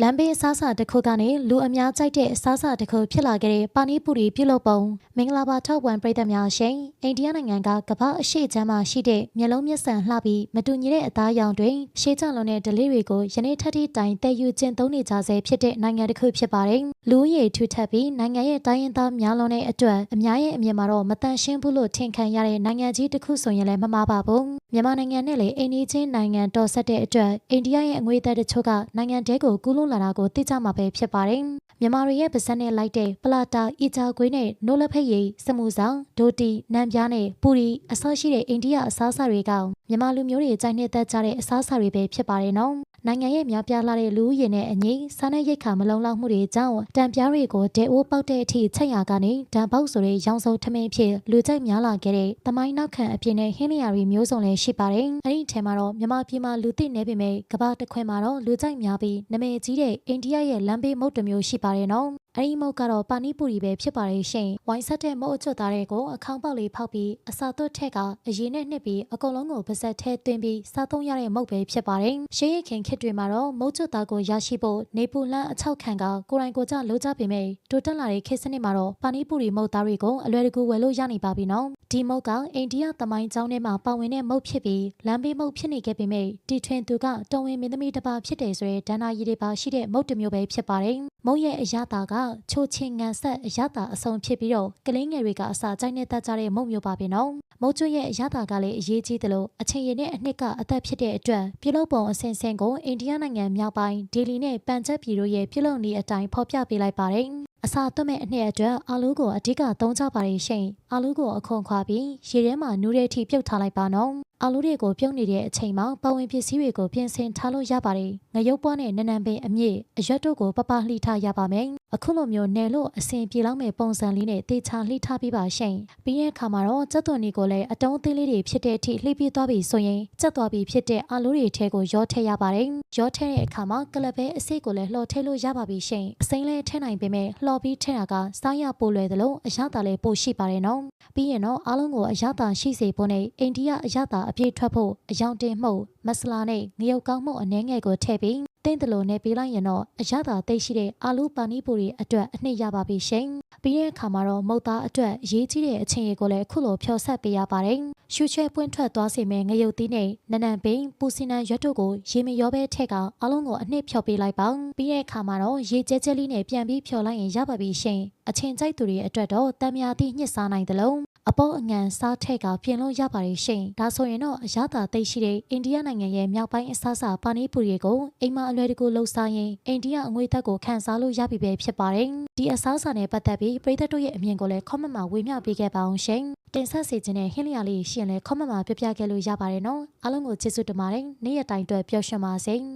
လမ်းဘေးအစားအစာတစ်ခုကနေလူအများကြိုက်တဲ့အစားအစာတစ်ခုဖြစ်လာခဲ့တဲ့ပါနီပူရီပြုလုပ်ပုံမင်္ဂလာပါထောက်ဝန်ပရိသတ်များရှင်အိန္ဒိယနိုင်ငံကကမ္ဘာအရှေ့ချမ်းမှာရှိတဲ့မျက်လုံးမျက်စံလှပြီးမတူညီတဲ့အသားရောင်တွေရှေးကျလုံးတဲ့ဓလေ့တွေကိုယနေ့ထက်ထိတိုင်တည်ယူကျင့်သုံးနေကြဆဲဖြစ်တဲ့နိုင်ငံတစ်ခုဖြစ်ပါတယ်လူဦးရေထူထပ်ပြီးနိုင်ငံရဲ့တိုင်းရင်းသားများလွန်တဲ့အတွက်အများရဲ့အမြင်မှာတော့မတန်ရှင်းဘူးလို့ထင်ခံရတဲ့နိုင်ငံကြီးတစ်ခုဆိုရင်လည်းမမှားပါဘူးမြန်မာနိုင်ငံနဲ့လေအိန္ဒိချင်းနိုင်ငံတော်ဆက်တဲ့အတွက်အိန္ဒိယရဲ့အငွေအသက်တချို့ကနိုင်ငံတဲကိုကူးလို့လာတာကိုသိကြမှာပဲဖြစ်ပါတယ်မြန်မာတွေရဲ့ပါဇက်နဲ့လိုက်တဲ့ပလာတာအီချာကွေးနဲ့နိုးလက်ဖက်ရည်စမူဆောင်ဒိုတီနံပြားနဲ့ပူရီအစရှိတဲ့အိန္ဒိယအစားအစာတွေကမြန်မာလူမျိုးတွေကြိုက်နှစ်သက်ကြတဲ့အစားအစာတွေပဲဖြစ်ပါတယ်နော်နိုင်ငံရဲ့များပြားလာတဲ့လူဦးရေနဲ့အညီစားနပ်ရိက္ခာမလုံလောက်မှုတွေကြောင့်တံပြားတွေကိုဒဲအိုးပေါက်တဲ့အထိချက်ရကနေတံပေါက်ဆိုတဲ့ရောင်စုံထမင်းဖြစ်လူကြိုက်များလာခဲ့တဲ့သမိုင်းနောက်ခံအပြင်နဲ့ဟင်းလျာတွေမျိုးစုံလည်းရှိပါတယ်။အဲဒီထဲမှာတော့မြန်မာပြည်မှာလူသိနေပေမဲ့ကမ္ဘာတစ်ခွင်မှာတော့လူကြိုက်များပြီးနာမည်ကြီးတဲ့အိန္ဒိယရဲ့လမ်းဘေးမုတ်တစ်မျိုးရှိပါတယ်နော်။အဲဒီမုတ်ကတော့ပါနီပူရီပဲဖြစ်ပါတယ်ရှင်။ဝိုင်းဆက်တဲ့မုတ်အကျွတ်သားတွေကိုအခေါင်းပေါက်လေးဖောက်ပြီးအစာသွတ်ထက်ကအရည်နဲ့နှစ်ပြီးအကုန်လုံးကိုပါဇက်ထဲသွင်းပြီးစားသုံးရတဲ့မုတ်ပဲဖြစ်ပါတယ်။ရှေးရခင်ခေတ်တွေမှာတော့မုတ်ကျွတ်သားကိုရရှိဖို့နေပူလန်းအချောက်ခံကကိုယ်တိုင်ကိုယ်ကျလိုကြပေမဲ့တိုးတက်လာတဲ့ခေတ်စနစ်မှာတော့ပါနီပူရီမုတ်သားတွေကိုအလွယ်တကူဝယ်လို့ရနေပါပြီနော်။ဒီမုတ်ကအိန္ဒိယသမိုင်းကျောင်းထဲမှာပါဝင်တဲ့မုတ်ဖြစ်ပြီးလမ်းဘေးမုတ်ဖြစ်နေခဲ့ပေမဲ့တီထွင်သူကတော်ဝင်မင်းသမီးတစ်ပါးဖြစ်တယ်ဆိုတဲ့ဒဏ္ဍာရီတွေပါရှိတဲ့မုတ်တစ်မျိုးပဲဖြစ်ပါတယ်။မုတ်ရဲ့အရသာကချိုချင်းငံဆက်အရသာအစုံဖြစ်ပြီးတော့ကလေးငယ်တွေကအစာကြိုက်နေတတ်ကြတဲ့မုတ်မျိုးပါပဲနော်။မုတ်ကျွရဲ့အရသာကလည်းအရေးကြီးတယ်လို့အချိန်ရည်နဲ့အနှစ်ကအသက်ဖြစ်တဲ့အတွက်ပြုလုပ်ပုံအစဉ်စဉ်ကိုအိန္ဒိယနိုင်ငံမြောက်ပိုင်းဒေလီနဲ့ပန်ဂျပ်ပြည်တို့ရဲ့ပြုလုပ်နည်းအတိုင်းဖော်ပြပေးလိုက်ပါတယ်။အစာသွတ်မဲ့အနှစ်အတွက်အာလူးကိုအဓိကသုံးကြပါတယ်ရှင်။အာလူးကိုအခွန်ခွာပြီးရေထဲမှာနူးတဲ့အထိပြုတ်ထားလိုက်ပါနော်။အာလူးတွေကိုပြုတ်နေတဲ့အချိန်မှာပဝင်ပစ္စည်းတွေကိုပြင်ဆင်ထားလို့ရပါတယ်။ငရုတ်ပွားနဲ့နနံပင်အမြင့်အရွက်တို့ကိုပပလှိထားရပါမယ်။အခုလိုမျိုးနယ်လို့အစဉ်ပြေလောက်မဲ့ပုံစံလေးနဲ့တေချာလှိထားပြီးပါရှင်။ပြီးတဲ့အခါမှာတော့ကြက်သွန်ဒီကိုလည်းအတုံးသေးလေးတွေဖြစ်တဲ့အထိလှိပြီးသွားပြီဆိုရင်ကြက်သွားပြီဖြစ်တဲ့အာလူးတွေထဲကိုရောထည့်ရပါတယ်။ရောထည့်တဲ့အခါမှာကလပဲအစိတ်ကိုလည်းလှော်ထည့်လို့ရပါပြီရှင်။အစိမ်းလေးထည့်နိုင်ပေမဲ့လှော်ပြီးထည့်တာကစားရပိုလွယ်သလိုအရသာလည်းပိုရှိပါတယ်နော်။ပြီးရင်တော့အားလုံးကိုအရသာရှိစေဖို့နဲ့အိန္ဒိယအရသာအပြည့်ထွက်ဖို့အယောင်တင်မှုမဆလာနဲ့ငရုတ်ကောင်းမှုအနှဲငယ်ကိုထည့်ပြီးတင်းတလို့နဲ့ပေးလိုက်ရင်တော့အရသာသိရှိတဲ့အာလူးပါနီပူရီအတွက်အနှစ်ရပါပြီရှင်။ပြီးတဲ့အခါမှာတော့မုတ်သားအတွက်အရေးကြီးတဲ့အချင်းရည်ကိုလည်းခုလိုဖြော်ဆက်ပေးရပါတယ်။ရှူချဲပွင့်ထွက်သွားစေမယ့်ငရုတ်သီးနဲ့နနံပင်ပူစီနံရွက်တို့ကိုရေမရောပဲထည့်ကအလုံးကိုအနှစ်ဖြော်ပေးလိုက်ပါ။ပြီးတဲ့အခါမှာတော့ရေကျဲကျဲလေးနဲ့ပြန်ပြီးဖြော်လိုက်ရင်ရပါပြီရှင်။အချင်းကြိုက်သူတွေအတွက်တော့တံမြာသီးညှစ်စားနိုင်တယ်လို့အပေါ်အငံစားထက်ကပြင်လို့ရပါတယ်ရှင်။ဒါဆိုရင်တော့အရသာသိရှိတဲ့အိန္ဒိယနိုင်ငံရဲ့မြောက်ပိုင်းအစားအစာပါနီပူရီကိုအိမ်မှာအလွယ်တကူလှုပ်ရှားရင်အိန္ဒိယအငွေသက်ကိုခန်းစားလို့ရပြီပဲဖြစ်ပါတယ်။ဒီအစားအစာနဲ့ပတ်သက်ပြီးပရိသတ်တို့ရဲ့အမြင်ကိုလည်း comment မှာဝေမျှပေးခဲ့ပါအောင်ရှင်။တင်ဆက်စေခြင်းနဲ့ဟင်းလျာလေးရှင်လည်း comment မှာပြပြခဲ့လို့ရပါတယ်နော်။အားလုံးကိုကျေးဇူးတင်ပါတယ်။နေ့ရက်တိုင်းအတွက်ပျော်ရွှင်ပါစေ။